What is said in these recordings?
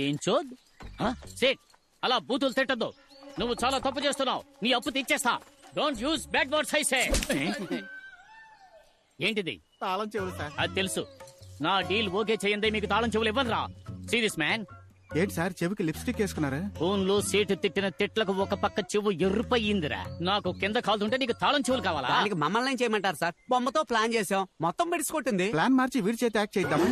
ఏం చోద్ సేట్ అలా బూతులు తిట్టద్దు. నువ్వు చాలా తప్పు చేస్తున్నావు. నీ అప్పు తీర్చేస్తా. Don't use bad words I say. ఏంటిది? తాళం చెవులు సార్. అది తెలుసు. నా డీల్ ఓకే చేయండి. మీకు తాళం చెవులు ఇవ్వనురా. See this man. ఏంటి సార్ చెవికి లిప్స్టిక్ వేసుకున్నారా? ఫోన్ లో సేటు తిట్టిన తిట్లకు ఒక పక్క చెవు ఎర్రుపయ్యిందిరా. నాకు కింద కాలుతుంటే నీకు తాళం చెవులు కావాలా? దానికి మమ్మల్ని చేయమంటారు సార్? బొమ్మతో ప్లాన్ చేసాం, మొత్తం బిడిసికొట్టింది. ప్లాన్ మార్చి వీడి చేతి యాక్ట్ చేద్దామా?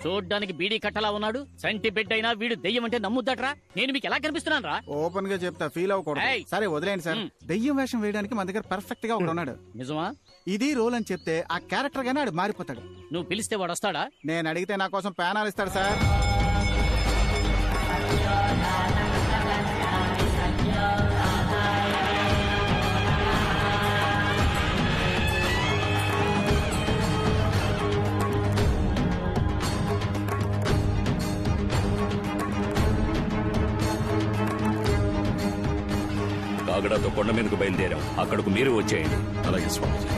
చూడ్డానికి బీడీ కట్టలా ఉన్నాడు. సంటి బిడ్డ అయినా వీడు దెయ్యం అంటే నమ్ముద్దట్రా. నేను మీకు ఎలా కనిపిస్తున్నాను రా? ఓపెన్ గా చెప్తా, ఫీల్ అవ్వకూడదు. ఏయ్. సరే వదిలేండి సార్. దెయ్యం వేషం వేయడానికి మన దగ్గర పర్ఫెక్ట్ గా ఒకడు ఉన్నాడు. నిజమా? ఇది రోల్ అని చెప్తే ఆ క్యారెక్టర్ గానే ఆడు మారిపోతాడు. నువ్వు పిలిస్తే వాడు వస్తాడా? నేను అడిగితే నా కోసం ప్యానాలు ఇస్తాడు సార్. కాగడాతో కొండ మీదకు బయలుదేరాం. అక్కడకు మీరు వచ్చేయండి. అలాగే స్వామిజీ.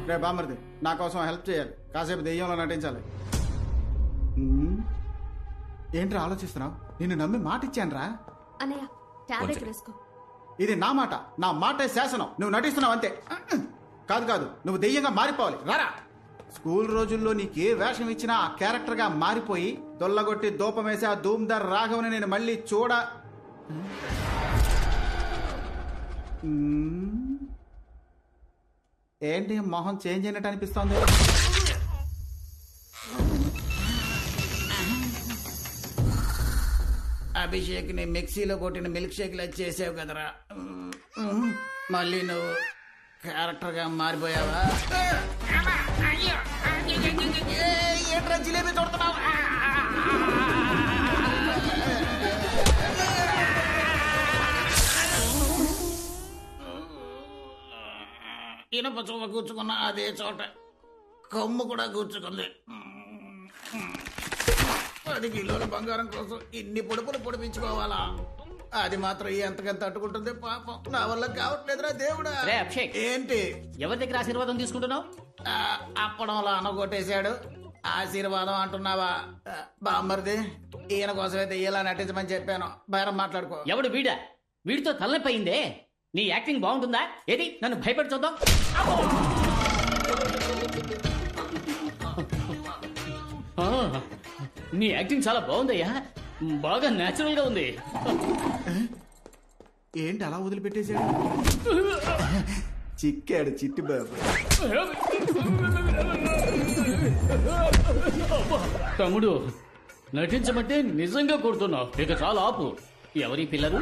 రే బామర్ది, నా కోసం హెల్ప్ చేయాలి. కాసేపు దెయ్యంలో నటించాలి. ఏంట్రా ఆలోచిస్తున్నావు? నిన్ను నమ్మి మాట ఇచ్చాను రా. అన్నయ్య టాబ్లెట్ వేసుకో. ఇది నా మాట, నా మాటే శాసనం. నువ్వు నటిస్తున్నావు అంతే. కాదు కాదు, నువ్వు దెయ్యంగా మారిపోవాలి. రారా. స్కూల్ రోజుల్లో నీకే వేషం ఇచ్చినా ఆ క్యారెక్టర్ గా మారిపోయి దొల్లగొట్టి దూపమేసి ఆ ధూమ్దార్ రాఘవని నేను మళ్ళీ ఏంటి మొహం చేంజ్ అయినట్టు అనిపిస్తోంది? అభిషేక్ ని మిక్సీలో కొట్టిన మిల్క్ షేక్ లా చేసావు కదరా. మళ్ళీ నువ్వు క్యారెక్టర్ గా మారిపోయావా? ఏంట్రా జిలేబీ తోడుతున్నావు? ఇనప చొవ్వ కూర్చుకున్న అదే చోట కొమ్ము కూడా కూర్చుకుంది. 10 కిలోల బంగారం కోసం ఇన్ని పొడుపులు పొడిపించుకోవాలా? అది మాత్రం ఎంతకంత తట్టుకుంటుంది పాపం. నా వల్ల కావట్లేదురా దేవుడా. అభిషేక్, ఏంటి ఎవరి దగ్గర ఆశీర్వాదం తీసుకుంటున్నావు? అప్పడంలో అనగొట్టేశాడు. ఆశీర్వాదం అంటున్నావా? బామ్మర్ది, ఈయన కోసమే దెయ్యాలా నటించమని చెప్పాను. బేరం మాట్లాడుకో. ఎవడు వీడా? వీడితో తలనొప్పయిందే. నీ యాక్టింగ్ బాగుంటుందా? ఏది నన్ను భయపెట్టి చూద్దాం. నీ యాక్టింగ్ చాలా బాగుందయ్యా. బాగా నేచురల్ గా ఉంది. ఏంటి అలా వదిలిపెట్టేశాడు? చిక్కాడు చిట్టి బాబు. తమ్ముడు, నటించమంటే నిజంగా కొడుతున్నావు. ఇక చాలా ఆపు. ఎవరి పిల్లలు?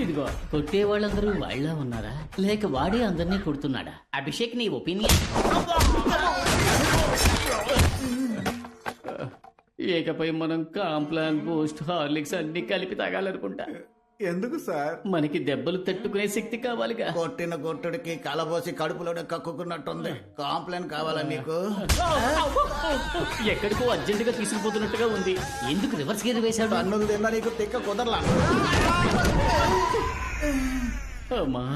ఇదిగో, కొట్టే వాళ్ళందరూ వాళ్ళ ఉన్నారా, లేక వాడే అందరినీ కొడుతున్నాడా? అభిషేక్, నీ ఒపీనియన్? ఏకపై మనం కాంప్లాన్, బూస్ట్, హార్లిక్స్ అన్ని కలిపి తాగాలనుకుంటా. ఎందుకు సార్? మనకి దెబ్బలు తట్టుకునే శక్తి కావాలిగా. కొట్టిన కొట్టుడికి కలబోసి కడుపులోనే కక్కుకున్నట్టుంది. కాంప్లైంట్ కావాలా నీకు? ఎక్కడికో అర్జెంటుగా తీసుకుపోతున్నట్టుగా ఉంది. ఎందుకు రివర్స్ గేర్ వేశాడు? అన్నులు తిన్నా నీకు తిక్క కుదరలా. అమ్మా,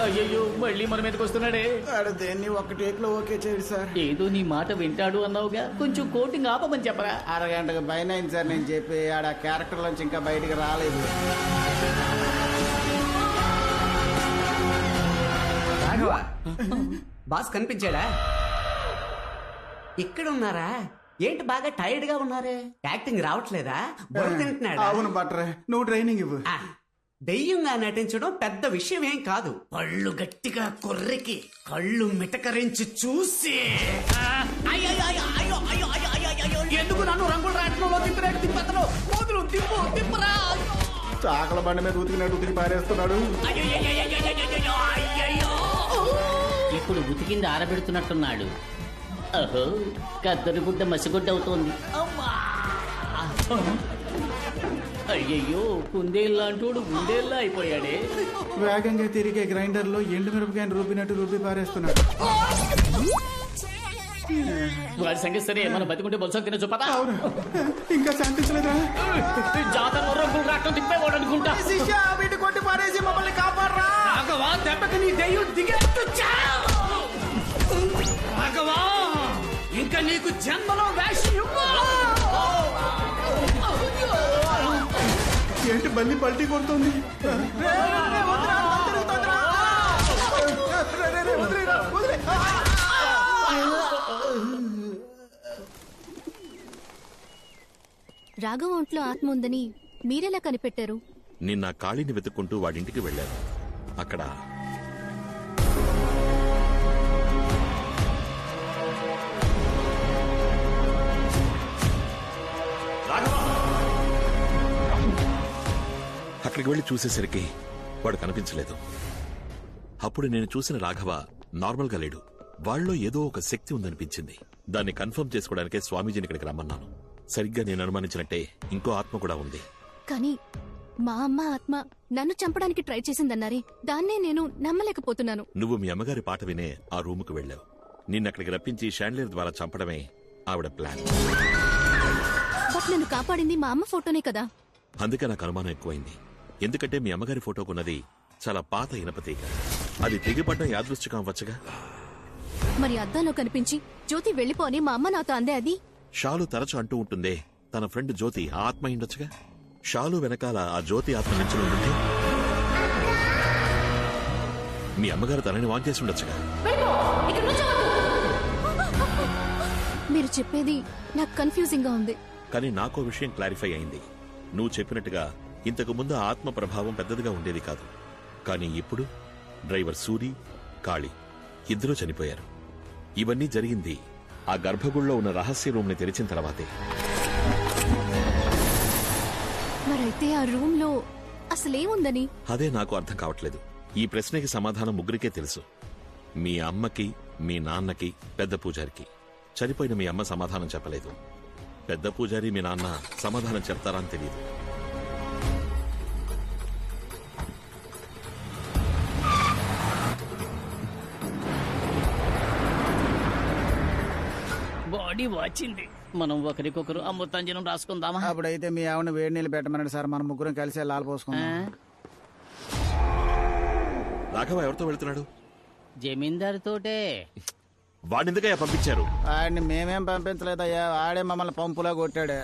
అయ్యయ్యో, మళ్ళీ మన మీదకి వస్తున్నాడే. దేన్ని ఒక టేక్ లో ఓకే చేయడు సార్. ఏదో నీ మాట వింటాడు అన్నావుగా, కొంచెం కోటింగ్ ఆపమని చెప్పరా. అరగంటకు పైన సార్ నేను చెప్పి ఆడ క్యారెక్టర్ నుంచి ఇంకా బయటికి రాలేదు. బాస్ కనిపించాడా? ఇక్కడ ఉన్నారా? ఏంటి బాగా టైర్డ్ గా ఉన్నారే? యాక్టింగ్ రావట్లేదా? బుర్ర తింటున్నాడా? అవును బట్రే, నువ్వు ట్రైనింగ్ ఇవ్వు. దెయ్యంగా నటించడం పెద్ద విషయం ఏం కాదు. పళ్ళు గట్టిగా కొర్రికి కళ్ళు మిటకరించి చూసి ఎందుకు నన్ను రంగుల రాట్నంలో తిప్పినట్టు తిప్పతను? తిప్పురా. చాకల బండి మీద ఉతికినట్టు ఉతికి పారేస్తున్నాడు. ఇప్పుడు ఉతికింది ఆరబెడుతున్నట్టున్నాడు. అహో, కద్దరు గుడ్డ మసిగుడ్డ అవుతోంది. అమ్మా! అయ్యయ్యో, కుందేళ్ళంటోడు గుండేళ్ళ అయిపోయాడే. వేగంగా తిరిగే గ్రైండర్ లో ఎండు మిరపకాయను రూపినట్టు రూపి పారేస్తున్నాడు. వాడి సంగతి సరే, మనం బతికుంటే బొత్స తినచ్చు పదా. అవును, ఇంకా శాంతించలేదా? జాతర రంగులు రాట్నం తిప్పేవాడు అనుకుంటా. శిష్య, వీటి కొట్టి పారేసి మమ్మల్ని కాపాడరా. రాఘవా, దెబ్బకి నీ దెయ్యం దిగేట్టు రాఘవా, ఇంకా నీకు జన్మలో వేషం ఏంటి బల్లి పల్టీ కొడుతుంది? రాఘవ ఒంట్లో ఆత్మ ఉందని మీరెలా కనిపెట్టారు? నిన్న కాళీని వెతుక్కుంటూ వాడింటికి వెళ్ళాను. అక్కడ అక్కడికి వెళ్ళి చూసేసరికి వాడు కనిపించలేదు. అప్పుడు నేను చూసిన రాఘవ నార్మల్ గా లేడు. వాళ్ళలో ఏదో ఒక శక్తి ఉందనిపించింది. దాన్ని కన్ఫర్మ్ చేసుకోవడానికే స్వామీజీని ఇక్కడికి రమ్మన్నాను. సరిగ్గా నేను అనుమానించినట్టే ఇంకో ఆత్మ కూడా ఉంది. కానీ మా అమ్మ ఆత్మ నన్ను చంపడానికి ట్రై చేసిందన్నారే, దాన్నే నేను నమ్మలేకపోతున్నాను. నువ్వు మీ అమ్మగారి పాట వినే ఆ రూముకు వెళ్ళావు. నిన్నక్కడికి రప్పించి షాండ్లియర్ ద్వారా చంపడమే ఆవిడ ప్లాన్. బట్ నన్ను కాపాడింది మా అమ్మ ఫోటోనే కదా. అందుకే నాకు అనుమానం ఎక్కువైంది. ఎందుకంటే మీ అమ్మగారి ఫోటోకున్నది చాలా పాత ఇనపతీగ. అది తెగిపడ్డం యాదృశ్చికం అవ్వచ్చుగా. మరి అద్దంలో కనిపించి జ్యోతి వెళ్ళిపోని మా అమ్మ నాతో అందే అది. షాలు తరచు అంటూ ఉంటుందే, తన ఫ్రెండ్ జ్యోతి ఆ ఆత్మ ఉండొచ్చుగా. షాలు వెనకాల ఆ జ్యోతి ఆత్మ నుంచి ఉంటుంది. మీ అమ్మగారు తనని వాన్ చేసి ఉండొచ్చుగా. మీరు చెప్పేది నాకు కన్ఫ్యూజింగ్ గా ఉంది. కానీ నాకో విషయం క్లారిఫై అయింది. నువ్వు చెప్పినట్టుగా ఇంతకు ముందు ఆ ఆత్మ ప్రభావం పెద్దదిగా ఉండేది కాదు. కానీ ఇప్పుడు డ్రైవర్ సూరి, కాళీ ఇద్దరూ చనిపోయారు. ఇవన్నీ జరిగింది ఆ గర్భగుడిలో ఉన్న రహస్య రూమ్ ని తెరిచిన తర్వాతే. మరైతే ఆ రూమ్ లో అసలేముందని? అదే నాకు అర్థం కావట్లేదు. ఈ ప్రశ్నకి సమాధానం ముగ్గురికే తెలుసు. మీ అమ్మకి, మీ నాన్నకి, పెద్ద పూజారికి. చనిపోయిన మీ అమ్మ సమాధానం చెప్పలేదు. పెద్ద పూజారి మీ నాన్న సమాధానం చెప్తారా అని తెలియదు. బాడీ వాచింది. మనం ఒకరికొకరు అమృతాంజనం రాసుకుందామా? అప్పుడైతే మీ ఆవిడ వేడి నీళ్ళు పెట్టమన్నాడు సార్. మనం ముగ్గురం కలిసి లాల్ పోసుకుందాం. రాఘవ ఎవరితో వెళ్తున్నాడు? జమీందార్ తోటే. వాడినిందుకయ్యా పంపించారు? ఆడిని మేమేం పంపించలేదయ్యా, ఆడే మమ్మల్ని పంపులా కొట్టాడు.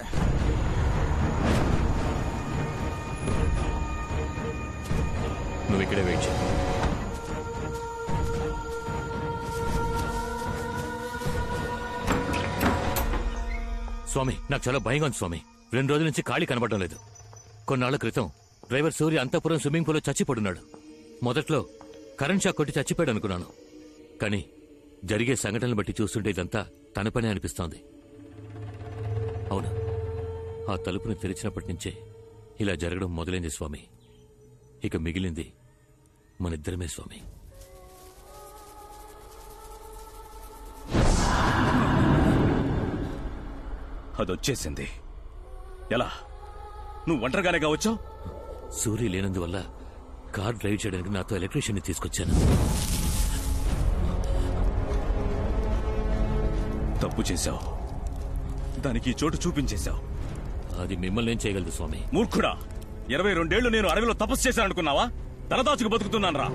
నువ్వు ఇక్కడే వెయిట్ చేయి. స్వామి, నాకు చాలా భయంగా ఉంది స్వామి. 2 రోజుల నుంచి ఖాళీ కనబడడం లేదు. కొన్నాళ్ల క్రితం డ్రైవర్ సూర్య అంతఃపురం స్విమ్మింగ్ పూల్లో చచ్చిపడున్నాడు. మొదట్లో కరెంట్ షాక్ కొట్టి చచ్చిపోయాడు అనుకున్నాను. కానీ జరిగే సంఘటనలు బట్టి చూస్తుంటే ఇదంతా తన పనే అనిపిస్తోంది. అవును, ఆ తలుపును తెరిచినప్పటి నుంచే ఇలా జరగడం మొదలైంది స్వామి. ఇక మిగిలింది మనిద్దరమే స్వామి. అదొచ్చేసింది. ఎలా? నువ్వు ఒంటరిగానే వచ్చావు? సూర్య లేనందువల్ల కార్ డ్రైవ్ చేయడానికి నాతో ఎలక్ట్రీషియన్ ని తీసుకొచ్చాను. తప్పు చేశావు. దానికి చోటు చూపించేశావు. అది మిమ్మల్ని ఏం చేయగలదు స్వామి? మూర్ఖుడా! 22 ఏళ్లు నేను అడవిలో తపస్సు చేశాననుకున్నావా? తలదాచుకు బతుకుతున్నాను రా.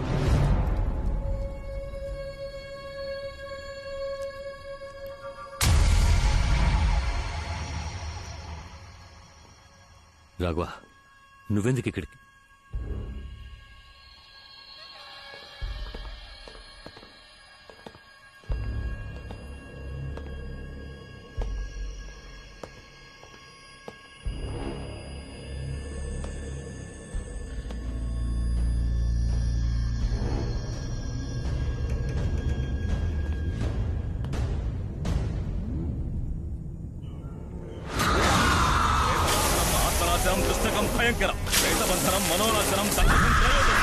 రాఘవ, నువ్వెందుకు ఇక్కడికి? పుస్తకం భయంకరం, ప్రేతబంధనం సింహాసనం తప్పకుండా త్రయోదశి.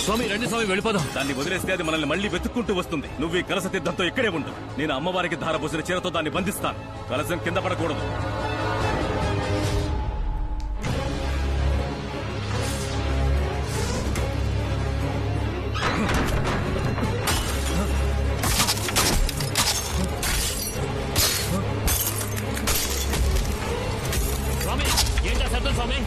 స్వామి రండి స్వామి వెళ్ళిపోదాం. దాన్ని వదిలేస్తే అది మనల్ని మళ్ళీ వెతుక్కుంటూ వస్తుంది. నువ్వు ఈ కలస తీర్థంతో ఇక్కడే ఉండు. నేను అమ్మవారికి ధారపోసిన చీరతో దాన్ని బంధిస్తాను. కలసం కింద పడకూడదు. స్వామి ఏం చేస్తారు స్వామి?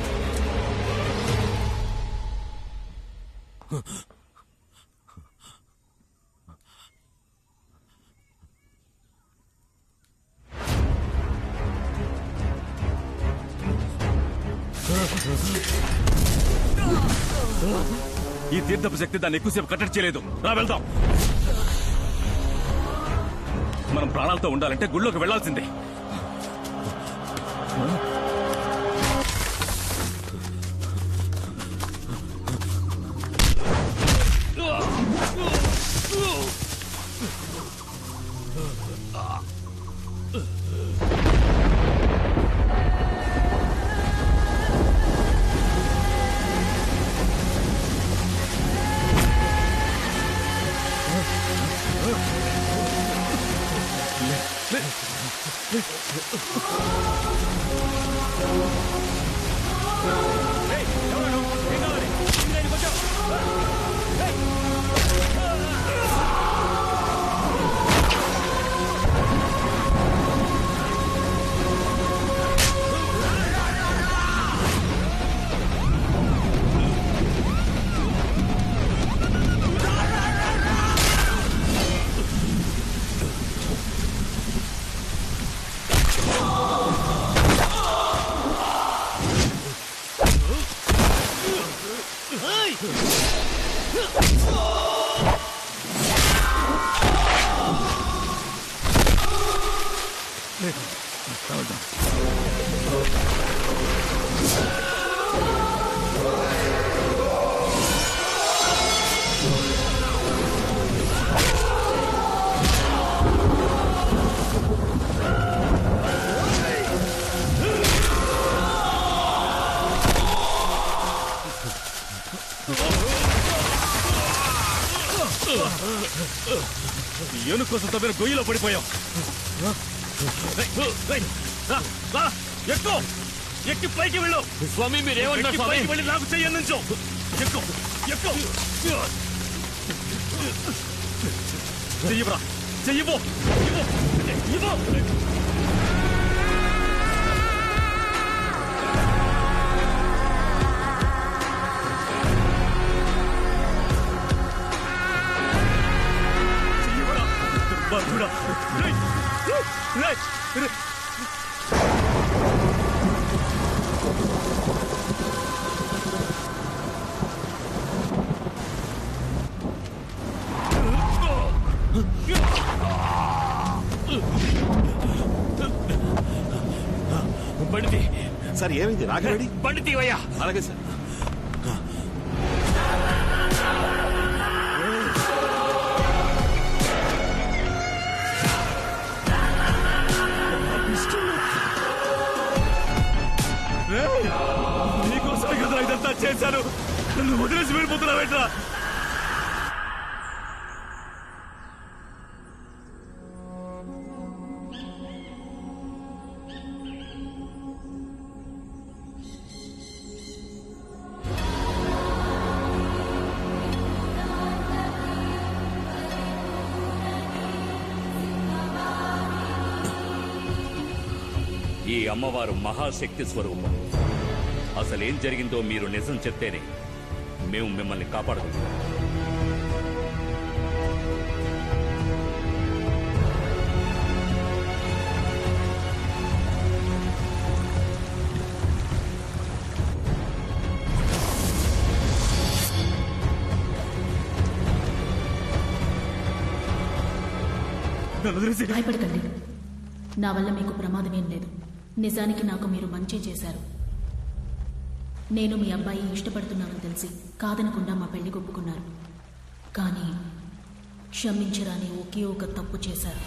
ఈ తీర్థపు శక్తి దాన్ని ఎక్కువసేపు కట్టడి చేయలేదు. రా వెళ్దాం. మనం ప్రాణాలతో ఉండాలంటే గుళ్ళోకి వెళ్లాల్సిందే. ఏనుగు కోసం తవ్విన గొయ్యిలో పడిపోయాం. ఎక్కువ ఎక్కి పైకి వెళ్ళు. స్వామి మీరేమంటారు స్వామి? పైకి వెళ్ళి నాకు చెయ్యనుంచు. ఎక్కువ ఎక్కువ చెయ్యరా, చెయ్యబో ఇవ్వు. దుర్మార్గుడా. బండి సార్ ఏమైంది? రాఘవేడి బండి తీవయ్యా. అలాగే సార్. నీకోసమే కదా ఇదంతా చేశాను. నన్ను వదిలేసి వెళ్ళిపోతున్నావేట్రా? ఈ అమ్మవారు మహాశక్తి స్వరూపం. అసలేం జరిగిందో మీరు నిజం చెప్తేనే మేము మిమ్మల్ని కాపాడగలం. భయపడకండి. నా వల్ల మీకు ప్రమాదమేం లేదు. నిజానికి నాకు మీరు మంచి చేశారు. నేను మీ అబ్బాయి ఇష్టపడుతున్నానని తెలిసి కాదనకుండా మా పెళ్లి ఒప్పుకున్నారు. కానీ క్షమించరాని ఒకే ఒక తప్పు చేశారు.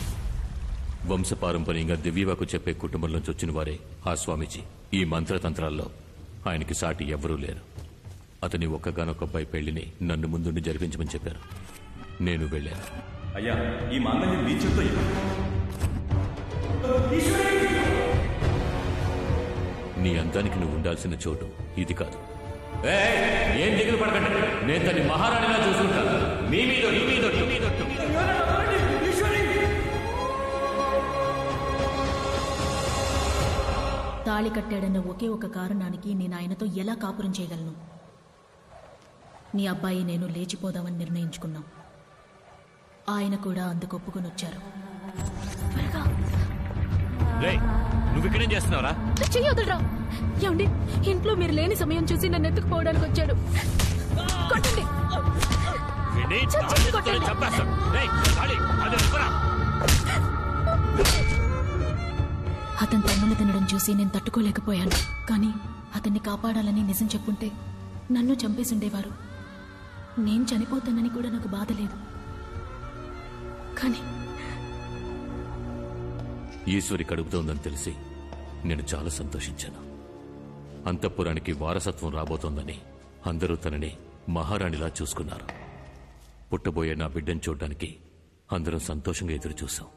వంశపారంపర్యంగా దివ్యవాకు చెప్పే కుటుంబంలోంచి వచ్చిన వారే ఆ స్వామీజీ. ఈ మంత్రతంత్రాల్లో ఆయనకి సాటి ఎవ్వరూ లేరు. అతని ఒక్కగానొక్క అబ్బాయి పెళ్లిని నన్ను ముందుండి జరిపించమని చెప్పారు. నేను వెళ్ళాను. అయ్యా, ఈ మాంగళ్యం మీ చేత్తో ఇవ్వండి. నీ అందానికి నువ్వు ఉండాల్సిన చోటు ఇది కాదు. ఏం దిగులు పడకండి, నేను తన్ని మహారాణిలా చూసుకుంటాను. మీ మీద నీ మీద నీ మీద తాళి కట్టాడన్న ఒకే ఒక కారణానికి నేను ఆయనతో ఎలా కాపురం చేయగలను? నీ అబ్బాయి నేను లేచిపోదామని నిర్ణయించుకున్నాం. ఆయన కూడా అందుకు ఒప్పుకొని వచ్చారు. నువ్వు ఇక్కడేం చేస్తున్నావురా? చెయ్యొద్దురా. ఏమండి, ఇంట్లో మీరు లేని సమయం చూసి నన్ను ఎత్తుకుపోవడానికి వచ్చాడు. కొట్టండి. అతను తన్నులు తినడం చూసి నేను తట్టుకోలేకపోయాను. కానీ అతన్ని కాపాడాలని నిజం చెప్పుంటే నన్ను చంపేసిండేవారు. నేను చనిపోతానని కూడా నాకు బాధ లేదు. కానీ ఈశ్వరి కడుపుతోందని తెలిసి నేను చాలా సంతోషించాను. అంతఃపురానికి వారసత్వం రాబోతోందని అందరూ తనని మహారాణిలా చూసుకున్నారు. పుట్టబోయే నా బిడ్డను చూడ్డానికి అందరం సంతోషంగా ఎదురు చూశాం.